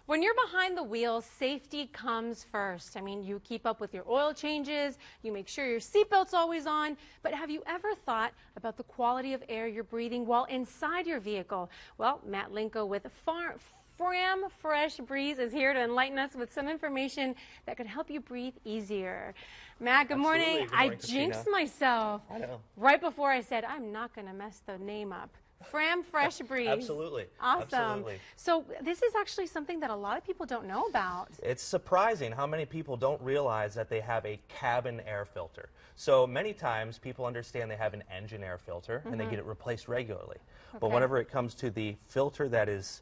When you're behind the wheel, safety comes first. I mean, you keep up with your oil changes, you make sure your seatbelt's always on, but have you ever thought about the quality of air you're breathing while inside your vehicle? Well, Matt Linko with FRAM Fresh Breeze is here to enlighten us with some information that could help you breathe easier. Matt, good morning. Good morning, I jinxed myself I know. right before I said I'm not going to mess the name up. FRAM Fresh Breeze. Absolutely. Awesome. Absolutely. So this is actually something that a lot of people don't know about. It's surprising how many people don't realize that they have a cabin air filter. So many times people understand they have an engine air filter and they get it replaced regularly. But whenever it comes to the filter that is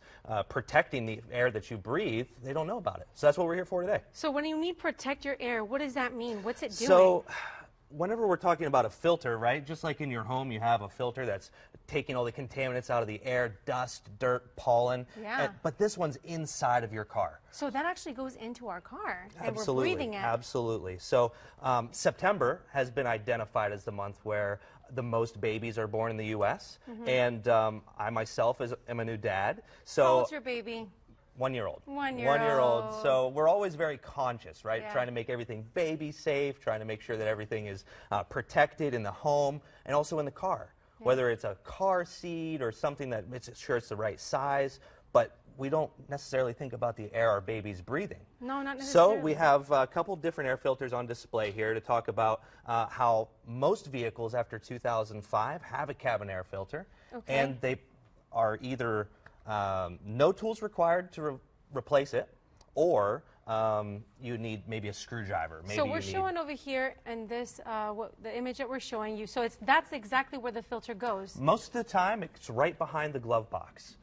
protecting the air that you breathe, they don't know about it. So that's what we're here for today. So when you mean protect your air, what does that mean? What's it doing? So whenever we're talking about a filter, right, just like in your home you have a filter that's taking all the contaminants out of the air, dust, dirt, pollen, but this one's inside of your car. So that actually goes into our car and Absolutely, we're breathing it. Absolutely. So September has been identified as the month where the most babies are born in the U.S. And I myself am a new dad. So how old's your baby? 1 year old. 1 year old. 1 year old. So we're always very conscious, right? Trying to make everything baby safe, trying to make sure that everything is protected in the home and also in the car. Whether it's a car seat or something that makes sure it's the right size, but we don't necessarily think about the air our baby's breathing. No, not necessarily. So we have a couple different air filters on display here to talk about how most vehicles after 2005 have a cabin air filter, and they are either no tools required to replace it, or you need maybe a screwdriver. Maybe so we're showing over here in this, the image that we're showing you, so that's exactly where the filter goes. Most of the time, it's right behind the glove box.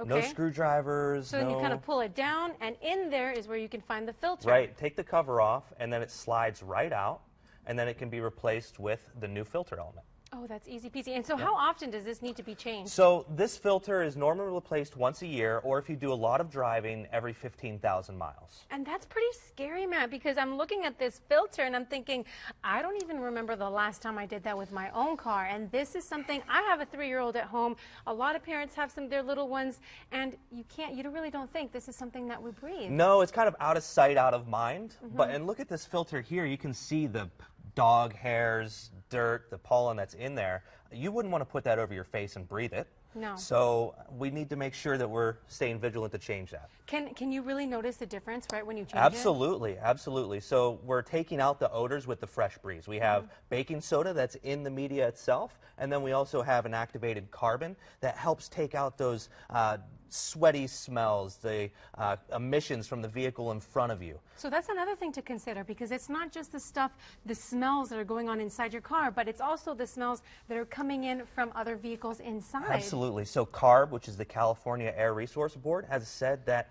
No screwdrivers. So then you kind of pull it down, and in there is where you can find the filter. Right. Take the cover off, and then it slides right out, and then it can be replaced with the new filter element. Oh, that's easy peasy. And so how often does this need to be changed? So this filter is normally replaced once a year, or if you do a lot of driving, every 15,000 miles. And that's pretty scary, Matt, because I'm looking at this filter and I'm thinking, I don't even remember the last time I did that with my own car. And this is something, I have a 3-year-old at home. A lot of parents have some of their little ones, and you really don't think this is something that we breathe. No, it's kind of out of sight, out of mind. And look at this filter here. You can see the dog hairs, dirt, the pollen that's in there. You wouldn't want to put that over your face and breathe it. No. So we need to make sure that we're staying vigilant to change that. Can you really notice the difference right when you change Absolutely, absolutely. So we're taking out the odors with the Fresh Breeze. We have baking soda that's in the media itself, and then we also have an activated carbon that helps take out those sweaty smells, the emissions from the vehicle in front of you. So that's another thing to consider, because it's not just the stuff, the smells that are going on inside your car, but it's also the smells that are coming in from other vehicles inside. Absolutely. So CARB, which is the California Air Resource Board, has said that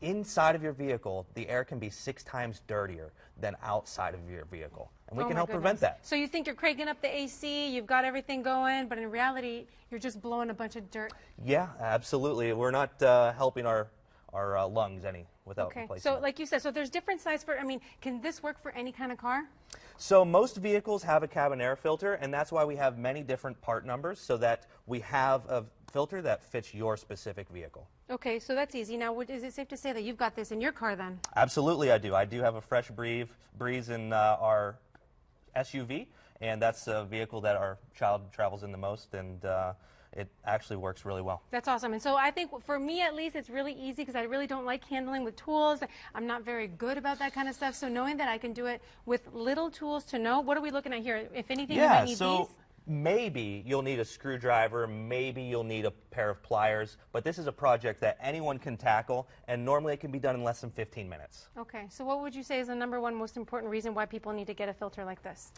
inside of your vehicle, the air can be 6 times dirtier than outside of your vehicle. And we can help prevent that. So you think you're cranking up the AC, you've got everything going, but in reality, you're just blowing a bunch of dirt. Yeah, absolutely. We're not helping our lungs any without replacing So them. like you said, so there's different size for, I mean, can this work for any kind of car? So most vehicles have a cabin air filter, and that's why we have many different part numbers, so that we have a filter that fits your specific vehicle. Okay, so that's easy. Now, is it safe to say that you've got this in your car then? Absolutely, I do. I do have a Fresh Breeze in our SUV, and that's a vehicle that our child travels in the most, and it actually works really well. That's awesome. And so I think for me at least, it's really easy because I really don't like handling with tools. I'm not very good about that kind of stuff. So knowing that I can do it with little tools to know, what are we looking at here? If anything, you might need these? Maybe you'll need a screwdriver, maybe you'll need a pair of pliers, but this is a project that anyone can tackle, and normally it can be done in less than 15 minutes. Okay, so what would you say is the #1 most important reason why people need to get a filter like this?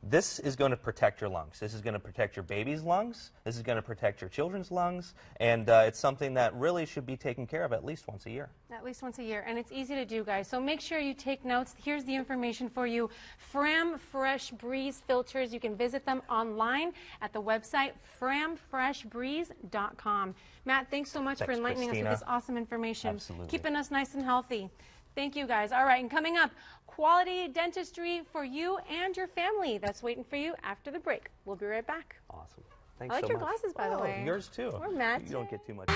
This is going to protect your lungs. This is going to protect your baby's lungs. This is going to protect your children's lungs. And it's something that really should be taken care of at least once a year. At least once a year. And it's easy to do, guys. So make sure you take notes. Here's the information for you. FRAM Fresh Breeze filters. You can visit them online at the website framfreshbreeze.com. Matt, thanks so much for enlightening us with this awesome information. Absolutely. Keeping us nice and healthy. Thank you, guys. All right, and coming up, quality dentistry for you and your family. That's waiting for you after the break. We'll be right back. Awesome. Thanks I like so your much. glasses, by the way. Yours too. Or Matt. You don't get too much.